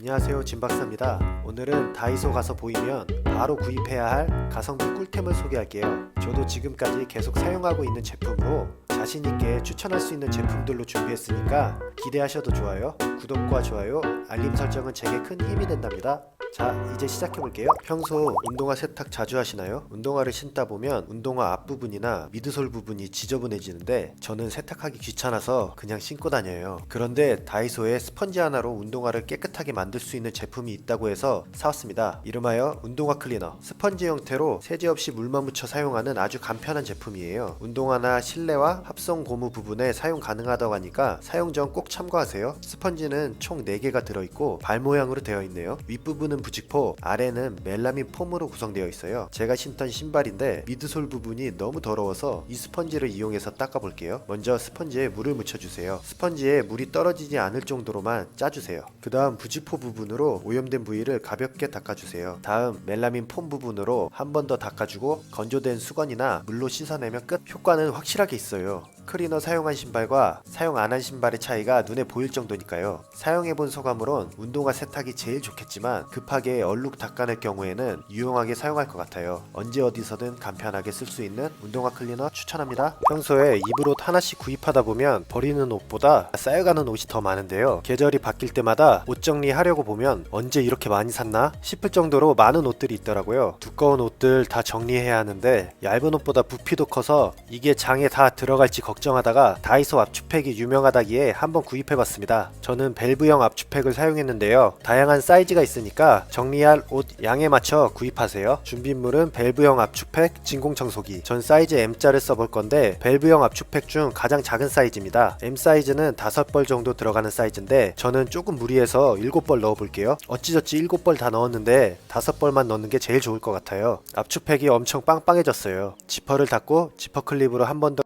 안녕하세요, 진박사입니다. 오늘은 다이소 가서 보이면 바로 구입해야 할 가성비 꿀템을 소개할게요. 저도 지금까지 계속 사용하고 있는 제품으로 자신있게 추천할 수 있는 제품들로 준비했으니까 기대하셔도 좋아요. 구독과 좋아요, 알림 설정은 제게 큰 힘이 된답니다. 자, 이제 시작해볼게요. 평소 운동화 세탁 자주 하시나요? 운동화를 신다 보면 운동화 앞부분이나 미드솔 부분이 지저분해지는데 저는 세탁하기 귀찮아서 그냥 신고 다녀요. 그런데 다이소에 스펀지 하나로 운동화를 깨끗하게 만들 수 있는 제품이 있다고 해서 사왔습니다. 이름하여 운동화 클리너. 스펀지 형태로 세제 없이 물만 묻혀 사용하는 아주 간편한 제품이에요. 운동화나 실내와 합성 고무 부분에 사용 가능하다고 하니까 사용 전 꼭 참고하세요. 스펀지는 총 4개가 들어있고 발 모양으로 되어 있네요. 윗부분은 부직포, 아래는 멜라민 폼으로 구성되어 있어요. 제가 신던 신발인데 미드솔 부분이 너무 더러워서 이 스펀지를 이용해서 닦아볼게요. 먼저 스펀지에 물을 묻혀주세요. 스펀지에 물이 떨어지지 않을 정도로만 짜주세요. 그 다음 부직포 부분으로 오염된 부위를 가볍게 닦아주세요. 다음 멜라민 폼 부분으로 한 번 더 닦아주고 건조된 수건이나 물로 씻어내면 끝. 효과는 확실하게 있어요. 클리너 사용한 신발과 사용 안 한 신발의 차이가 눈에 보일 정도니까요. 사용해본 소감으론 운동화 세탁이 제일 좋겠지만 급하게 얼룩 닦아낼 경우에는 유용하게 사용할 것 같아요. 언제 어디서든 간편하게 쓸 수 있는 운동화 클리너 추천합니다. 평소에 입을 옷 하나씩 구입하다 보면 버리는 옷보다 쌓여가는 옷이 더 많은데요. 계절이 바뀔 때마다 옷 정리하려고 보면 언제 이렇게 많이 샀나 싶을 정도로 많은 옷들이 있더라고요. 두꺼운 옷들 다 정리해야 하는데 얇은 옷보다 부피도 커서 이게 장에 다 들어갈지 걱정하다가 다이소 압축팩이 유명하다기에 한번 구입해봤습니다. 저는 밸브형 압축팩을 사용했는데요. 다양한 사이즈가 있으니까 정리할 옷 양에 맞춰 구입하세요. 준비물은 밸브형 압축팩, 진공청소기. 전 사이즈 M자를 써볼 건데 밸브형 압축팩 중 가장 작은 사이즈입니다. M 사이즈는 5벌 정도 들어가는 사이즈인데 저는 조금 무리해서 7벌 넣어볼게요. 어찌저찌 7벌 다 넣었는데 5벌만 넣는 게 제일 좋을 것 같아요. 압축팩이 엄청 빵빵해졌어요. 지퍼를 닫고 지퍼 클립으로 한 번 더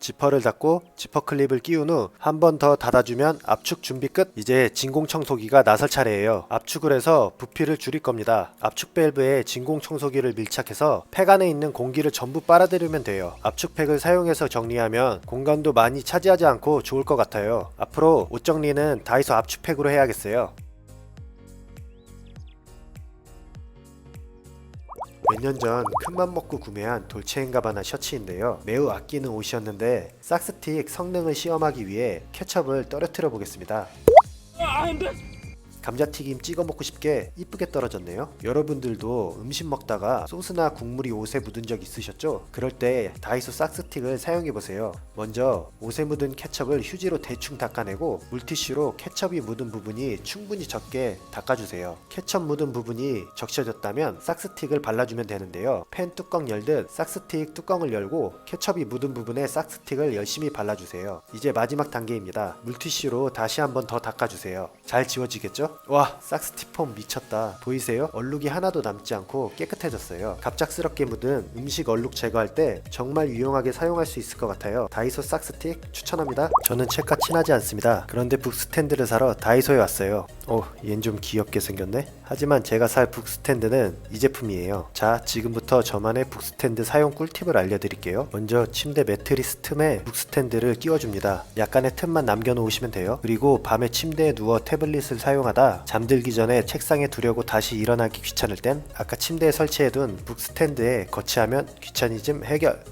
지퍼를 닫고 지퍼 클립을 끼운 후 한 번 더 닫아주면 압축 준비 끝. 이제 진공청소기가 나설 차례예요. 압축을 해서 부피를 줄일 겁니다. 압축 밸브에 진공청소기를 밀착해서 팩 안에 있는 공기를 전부 빨아들이면 돼요. 압축팩을 사용해서 정리하면 공간도 많이 차지하지 않고 좋을 것 같아요. 앞으로 옷 정리는 다이소 압축팩으로 해야겠어요. 몇 년 전 큰맘 먹고 구매한 돌체앤가바나 셔츠인데요. 매우 아끼는 옷이었는데 싹스틱 성능을 시험하기 위해 케첩을 떨어뜨려 보겠습니다. 감자튀김 찍어 먹고 싶게 이쁘게 떨어졌네요. 여러분들도 음식 먹다가 소스나 국물이 옷에 묻은 적 있으셨죠? 그럴 때 다이소 싹스틱을 사용해 보세요. 먼저 옷에 묻은 케첩을 휴지로 대충 닦아내고 물티슈로 케첩이 묻은 부분이 충분히 적게 닦아주세요. 케첩 묻은 부분이 적셔졌다면 싹스틱을 발라주면 되는데요. 팬 뚜껑 열듯 싹스틱 뚜껑을 열고 케첩이 묻은 부분에 싹스틱을 열심히 발라주세요. 이제 마지막 단계입니다. 물티슈로 다시 한번 더 닦아주세요. 잘 지워지겠죠? 와, 싹스틱 폼 미쳤다. 보이세요? 얼룩이 하나도 남지 않고 깨끗해졌어요. 갑작스럽게 묻은 음식 얼룩 제거할 때 정말 유용하게 사용할 수 있을 것 같아요. 다이소 싹스틱 추천합니다. 저는 책과 친하지 않습니다. 그런데 북스탠드를 사러 다이소에 왔어요. 얜 좀 귀엽게 생겼네? 하지만 제가 살 북스탠드는 이 제품이에요. 자, 지금부터 저만의 북스탠드 사용 꿀팁을 알려드릴게요. 먼저 침대 매트리스 틈에 북스탠드를 끼워줍니다. 약간의 틈만 남겨놓으시면 돼요. 그리고 밤에 침대에 누워 태블릿을 사용하다 잠들기 전에 책상에 두려고 다시 일어나기 귀찮을 땐 아까 침대에 설치해둔 북스탠드에 거치하면 귀차니즘 해결.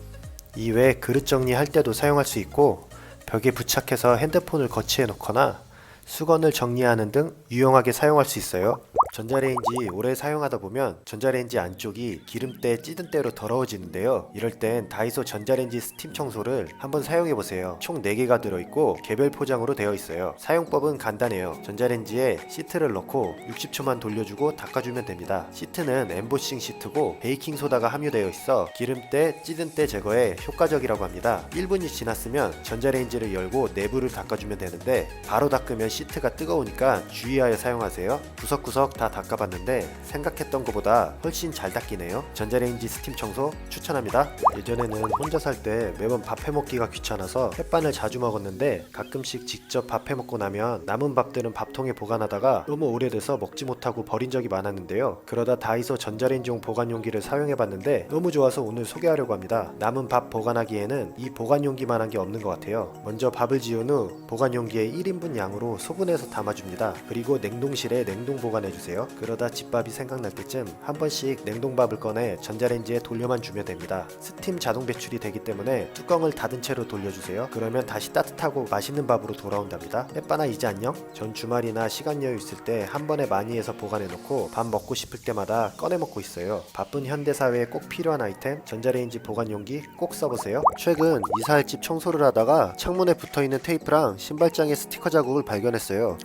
이외에 그릇 정리할 때도 사용할 수 있고 벽에 부착해서 핸드폰을 거치해 놓거나 수건을 정리하는 등 유용하게 사용할 수 있어요. 전자레인지 오래 사용하다 보면 전자레인지 안쪽이 기름때 찌든 때로 더러워지는데요. 이럴 땐 다이소 전자레인지 스팀 청소를 한번 사용해보세요. 총 4개가 들어있고 개별 포장으로 되어 있어요. 사용법은 간단해요. 전자레인지에 시트를 넣고 60초만 돌려주고 닦아주면 됩니다. 시트는 엠보싱 시트고 베이킹소다가 함유되어 있어 기름때 찌든 때 제거에 효과적이라고 합니다. 1분이 지났으면 전자레인지를 열고 내부를 닦아주면 되는데 바로 닦으면 시트가 뜨거우니까 주의하여 사용하세요. 구석구석 다 닦아봤는데 생각했던 것보다 훨씬 잘 닦이네요. 전자레인지 스팀 청소 추천합니다. 예전에는 혼자 살 때 매번 밥 해먹기가 귀찮아서 햇반을 자주 먹었는데 가끔씩 직접 밥 해먹고 나면 남은 밥들은 밥통에 보관하다가 너무 오래돼서 먹지 못하고 버린 적이 많았는데요. 그러다 다이소 전자레인지용 보관용기를 사용해봤는데 너무 좋아서 오늘 소개하려고 합니다. 남은 밥 보관하기에는 이 보관용기만한 게 없는 것 같아요. 먼저 밥을 지은 후 보관용기에 1인분 양으로 소분해서 담아줍니다. 그리고 냉동실에 냉동 보관해주세요. 그러다 집밥이 생각날 때쯤 한 번씩 냉동밥을 꺼내 전자레인지에 돌려만 주면 됩니다. 스팀 자동 배출이 되기 때문에 뚜껑을 닫은 채로 돌려주세요. 그러면 다시 따뜻하고 맛있는 밥으로 돌아온답니다. 빼빠나 이제 안녕? 전 주말이나 시간 여유 있을 때 한 번에 많이 해서 보관해놓고 밥 먹고 싶을 때마다 꺼내 먹고 있어요. 바쁜 현대사회에 꼭 필요한 아이템, 전자레인지 보관용기 꼭 써보세요. 최근 이사할 집 청소를 하다가 창문에 붙어있는 테이프랑 신발장에 스티커 자국을 발견했어요.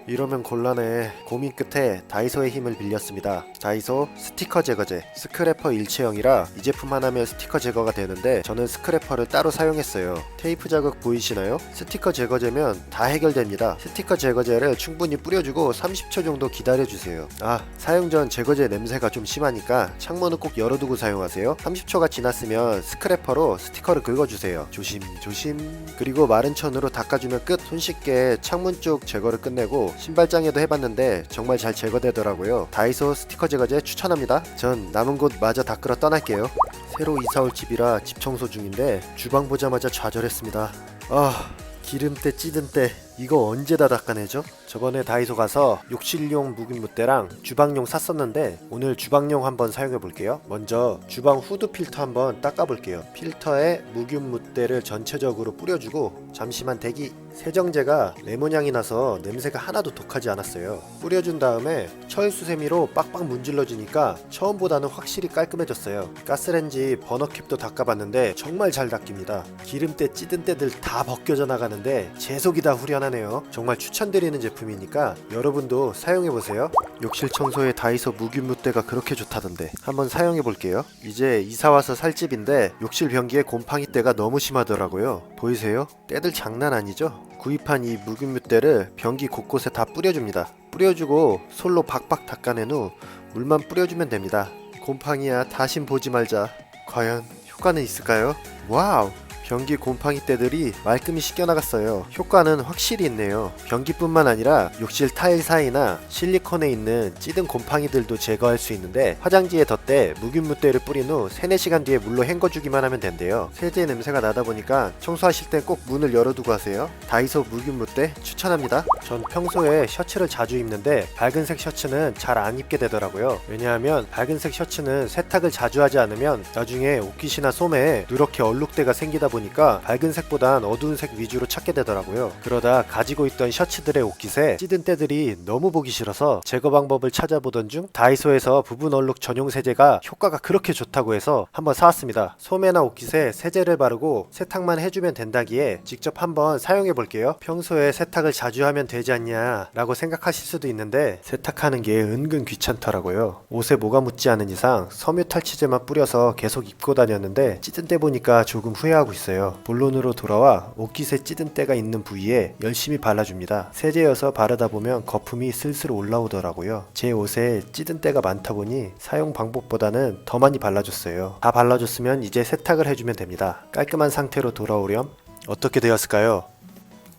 이러면 곤란해. 고민 끝에 다이소의 힘을 빌렸습니다. 다이소 스티커 제거제 스크래퍼 일체형이라 이 제품 하나면 스티커 제거가 되는데 저는 스크래퍼를 따로 사용했어요. 테이프 자국 보이시나요? 스티커 제거제면 다 해결됩니다. 스티커 제거제를 충분히 뿌려주고 30초 정도 기다려주세요. 사용 전 제거제 냄새가 좀 심하니까 창문은 꼭 열어두고 사용하세요. 30초가 지났으면 스크래퍼로 스티커를 긁어주세요. 조심조심. 그리고 마른 천으로 닦아주면 끝. 손쉽게 창문 쪽 제거를 끝내고 신발장에도 해봤는데 정말 잘 제거되더라고요. 다이소 스티커 제거제 추천합니다. 전 남은 곳 마저 닦으러 떠날게요. 새로 이사올 집이라 집 청소 중인데 주방 보자마자 좌절했습니다. 기름때 찌든때 이거 언제 다 닦아내죠? 저번에 다이소 가서 욕실용 묵은 묻대랑 주방용 샀었는데 오늘 주방용 한번 사용해 볼게요. 먼저 주방 후드 필터 한번 닦아 볼게요. 필터에 묵은 묻대를 전체적으로 뿌려주고 잠시만 대기. 세정제가 레몬향이 나서 냄새가 하나도 독하지 않았어요. 뿌려준 다음에 철수세미로 빡빡 문질러 주니까 처음보다는 확실히 깔끔해졌어요. 가스레인지 버너캡도 닦아봤는데 정말 잘 닦입니다. 기름때 찌든 때들 다 벗겨져 나가는데 제 속이 다 후련하네요. 정말 추천드리는 제품이니까 여러분도 사용해보세요. 욕실 청소에 다이소 묵은 묻대가 그렇게 좋다던데 한번 사용해볼게요. 이제 이사와서 살 집인데 욕실 변기에 곰팡이 때가 너무 심하더라고요. 보이세요? 때들 장난 아니죠? 구입한 이 묵은 묻대를 변기 곳곳에 다 뿌려줍니다. 뿌려주고 솔로 박박 닦아낸 후 물만 뿌려주면 됩니다. 곰팡이야 다신 보지 말자. 과연 효과는 있을까요? 와우! 변기 곰팡이 때들이 말끔히 씻겨나갔어요. 효과는 확실히 있네요. 변기뿐만 아니라 욕실 타일 사이나 실리콘에 있는 찌든 곰팡이들도 제거할 수 있는데 화장지에 덧대 묵은 묻대를 뿌린 후 3-4시간 뒤에 물로 헹궈주기만 하면 된대요. 세제 냄새가 나다 보니까 청소하실 때 꼭 문을 열어두고 하세요. 다이소 묵은 묻대 추천합니다. 전 평소에 셔츠를 자주 입는데 밝은색 셔츠는 잘 안 입게 되더라고요. 왜냐하면 밝은색 셔츠는 세탁을 자주 하지 않으면 나중에 옷깃이나 소매에 누렇게 얼룩대가 생기다 보니까 밝은 색보단 어두운 색 위주로 찾게 되더라고요. 그러다 가지고 있던 셔츠들의 옷깃에 찌든 때들이 너무 보기 싫어서 제거 방법을 찾아보던 중 다이소에서 부분 얼룩 전용 세제가 효과가 그렇게 좋다고 해서 한번 사왔습니다. 소매나 옷깃에 세제를 바르고 세탁만 해주면 된다기에 직접 한번 사용해 볼게요. 평소에 세탁을 자주 하면 되지 않냐 라고 생각하실 수도 있는데 세탁하는 게 은근 귀찮더라고요. 옷에 뭐가 묻지 않은 이상 섬유 탈취제만 뿌려서 계속 입고 다녔는데 찌든 때 보니까 조금 후회하고 있어요. 본론으로 돌아와 옷깃에 찌든 때가 있는 부위에 열심히 발라줍니다. 세제여서 바르다 보면 거품이 슬슬 올라오더라고요. 제 옷에 찌든 때가 많다 보니 사용 방법보다는 더 많이 발라줬어요. 다 발라줬으면 이제 세탁을 해주면 됩니다. 깔끔한 상태로 돌아오렴. 어떻게 되었을까요?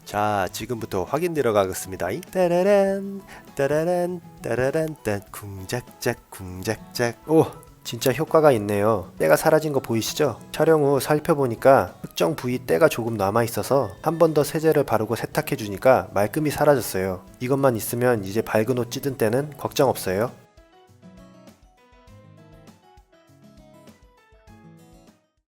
자, 지금부터 확인 들어가겠습니다. 따라란 따라란 따라란 딴 쿵작작 쿵작작. 오! 진짜 효과가 있네요. 때가 사라진 거 보이시죠? 촬영 후 살펴보니까 특정 부위 때가 조금 남아있어서 한 번 더 세제를 바르고 세탁해주니까 말끔히 사라졌어요. 이것만 있으면 이제 밝은 옷 찌든 때는 걱정 없어요.